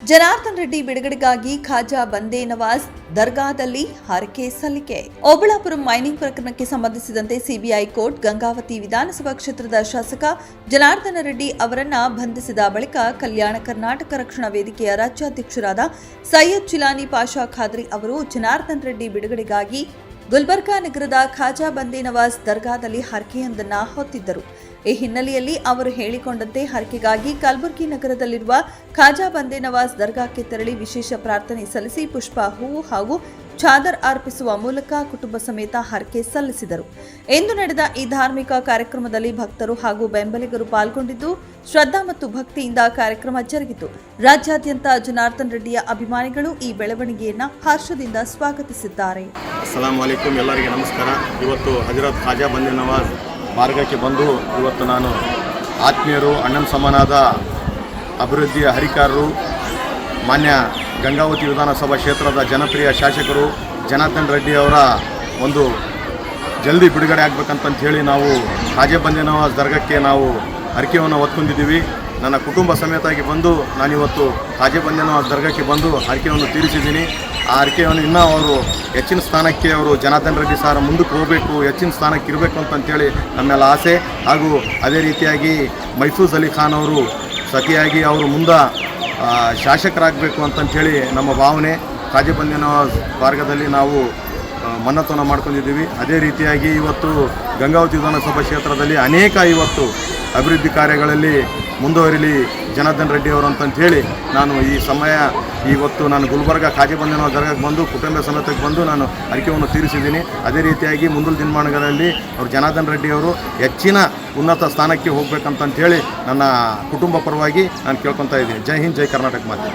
ಜನಾರ್ದನ್ ರೆಡ್ಡಿ ಬಿಡುಗಡೆಗಾಗಿ ಖಾಜಾ ಬಂದೇ ನವಾಜ್ ದರ್ಗಾದಲ್ಲಿ ಹರಕೆ ಸಲ್ಲಿಕೆ. ಓಬಳಾಪುರಂ ಮೈನಿಂಗ್ ಪ್ರಕರಣಕ್ಕೆ ಸಂಬಂಧಿಸಿದಂತೆ ಸಿಬಿಐ ಕೋರ್ಟ್ ಗಂಗಾವತಿ ವಿಧಾನಸಭಾ ಕ್ಷೇತ್ರದ ಶಾಸಕ ಜನಾರ್ದನ ರೆಡ್ಡಿ ಅವರನ್ನ ಬಂಧಿಸಿದ ಬಳಿಕ ಕಲ್ಯಾಣ ಕರ್ನಾಟಕ ರಕ್ಷಣಾ ವೇದಿಕೆಯ ರಾಜ್ಯಾಧ್ಯಕ್ಷರಾದ ಸೈಯದ್ ಜಿಲಾನಿ ಪಾಷಾ ಖಾದ್ರಿ ಅವರು ಜನಾರ್ದನ್ ರೆಡ್ಡಿ ಬಿಡುಗಡೆಗಾಗಿ ಗುಲ್ಬರ್ಗಾ ನಗರದ ಖಾಜಾ ಬಂದೇ ನವಾಜ್ ದರ್ಗಾದಲ್ಲಿ ಹರಕೆಯೊಂದನ್ನ ಹೊತ್ತಿದ್ದರು. ಈ ಹಿನ್ನೆಲೆಯಲ್ಲಿ ಅವರು ಹೇಳಿಕೊಂಡಂತೆ ಹರಕೆಗಾಗಿ ಕಲಬುರಗಿ ನಗರದಲ್ಲಿರುವ ಖಾಜಾ ಬಂದೇ ನವಾಜ್ ದರ್ಗಾಕ್ಕೆ ತೆರಳಿ ವಿಶೇಷ ಪ್ರಾರ್ಥನೆ ಸಲ್ಲಿಸಿ ಪುಷ್ಪ, ಹೂವು ಹಾಗೂ ಚಾದರ್ ಅರ್ಪಿಸುವ ಮೂಲಕ ಕುಟುಂಬ ಸಮೇತ ಹರಕೆ ಸಲ್ಲಿಸಿದರು. ಇಂದು ನಡೆದ ಈ ಧಾರ್ಮಿಕ ಕಾರ್ಯಕ್ರಮದಲ್ಲಿ ಭಕ್ತರು ಹಾಗೂ ಬೆಂಬಲಿಗರು ಪಾಲ್ಗೊಂಡಿದ್ದು ಶ್ರದ್ಧಾ ಮತ್ತು ಭಕ್ತಿಯಿಂದ ಕಾರ್ಯಕ್ರಮ ಜರುಗಿತು. ರಾಜ್ಯಾದ್ಯಂತ ಜನಾರ್ದನ್ ರೆಡ್ಡಿಯ ಅಭಿಮಾನಿಗಳು ಈ ಬೆಳವಣಿಗೆಯನ್ನ ಹರ್ಷದಿಂದ ಸ್ವಾಗತಿಸಿದ್ದಾರೆ. ಅಸ್ಸಲಾಮು ಅಲೈಕುಂ, ಎಲ್ಲರಿಗೆ ನಮಸ್ಕಾರ. ಇವತ್ತು ಹಜರತ್ ಖಾಜಾ ಬಂದೇ ನವಾಜ್ ಮಾರ್ಗಕ್ಕೆ ಬಂದು ಇವತ್ತು ನಾನು ಆತ್ಮೀಯರು, ಅಣ್ಣನ ಸಮಾನಾದ ಅಭಿವೃದ್ಧಿಯ ಹರಿಕಾರರು, ಮಾನ್ಯ ಗಂಗಾವತಿ ವಿಧಾನಸಭಾ ಕ್ಷೇತ್ರದ ಜನಪ್ರಿಯ ಶಾಸಕರು ಜನಾರ್ದನ್ ರೆಡ್ಡಿ ಅವರ ಒಂದು ಜಲ್ದಿ ಬಿಡುಗಡೆ ಆಗಬೇಕಂತ ಹೇಳಿ ನಾವು ಖಾಜಾ ಬಂದೇ ನವಾಜ್ ದರ್ಗಕ್ಕೆ ನಾವು ಹರಕೆಯನ್ನು ಹೊತ್ಕೊಂಡಿದ್ದೀವಿ. ನನ್ನ ಕುಟುಂಬ ಸಮೇತವಾಗಿ ಬಂದು ನಾನಿವತ್ತು ಖಾಜಾ ಬಂದೇ ನವಾಜ್ ದರ್ಗಕ್ಕೆ ಬಂದು ಹರಕೆಯನ್ನು ತೀರಿಸಿದ್ದೀನಿ. ಆ ಹರಕೆಯನ್ನು ಇನ್ನೂ ಅವರು ಹೆಚ್ಚಿನ ಸ್ಥಾನಕ್ಕೆ ಅವರು ಜನಾರ್ದನ್ ರೆಡ್ಡಿ ಸರ್ ಮುಂದಕ್ಕೆ ಹೋಗಬೇಕು, ಹೆಚ್ಚಿನ ಸ್ಥಾನಕ್ಕೆ ಇರಬೇಕು ಅಂತಂತೇಳಿ ನಮ್ಮೆಲ್ಲ ಆಸೆ. ಹಾಗೂ ಅದೇ ರೀತಿಯಾಗಿ ಮೈಸೂರು ಅಲಿ ಖಾನ್ ಅವರು ಸತಿಯಾಗಿ ಅವರು ಮುಂದೆ ಶಾಸಕರಾಗಬೇಕು ಅಂತಂಥೇಳಿ ನಮ್ಮ ಭಾವನೆ. ಖಾಜಾ ಬಂದೇ ನವಾಜ್ ಮಾರ್ಗದಲ್ಲಿ ನಾವು ಮನ್ನತನ್ನು ಮಾಡ್ಕೊಂಡಿದ್ದೀವಿ. ಅದೇ ರೀತಿಯಾಗಿ ಇವತ್ತು ಗಂಗಾವತಿ ವಿಧಾನಸಭಾ ಕ್ಷೇತ್ರದಲ್ಲಿ ಅನೇಕ ಇವತ್ತು ಅಭಿವೃದ್ಧಿ ಕಾರ್ಯಗಳಲ್ಲಿ ಮುಂದುವರಿಲಿ ಜನಾರ್ದನ್ ರೆಡ್ಡಿ ಅವರು ಅಂತಂಥೇಳಿ ನಾನು ಈ ಸಮಯ ಇವತ್ತು ನಾನು ಗುಲ್ಬರ್ಗ ಖಾಜಾ ಬಂದೇ ನವಾಜ್ ದರ್ಗಾಕ್ಕೆ ಬಂದು ಕುಟುಂಬ ಸಮೇತಕ್ಕೆ ಬಂದು ನಾನು ಹರಕೆಯನ್ನು ತೀರಿಸಿದ್ದೀನಿ. ಅದೇ ರೀತಿಯಾಗಿ ಮುಂದಿನ ದಿನಮಾನಗಳಲ್ಲಿ ಅವರು ಜನಾರ್ದನ್ ರೆಡ್ಡಿ ಅವರು ಹೆಚ್ಚಿನ ಉನ್ನತ ಸ್ಥಾನಕ್ಕೆ ಹೋಗ್ಬೇಕಂತಂಥೇಳಿ ನನ್ನ ಕುಟುಂಬ ಪರವಾಗಿ ನಾನು ಕೇಳ್ಕೊತಾ ಇದ್ದೀನಿ. ಜೈ ಹಿಂದ್, ಜೈ ಕರ್ನಾಟಕ ಮಾತೆ.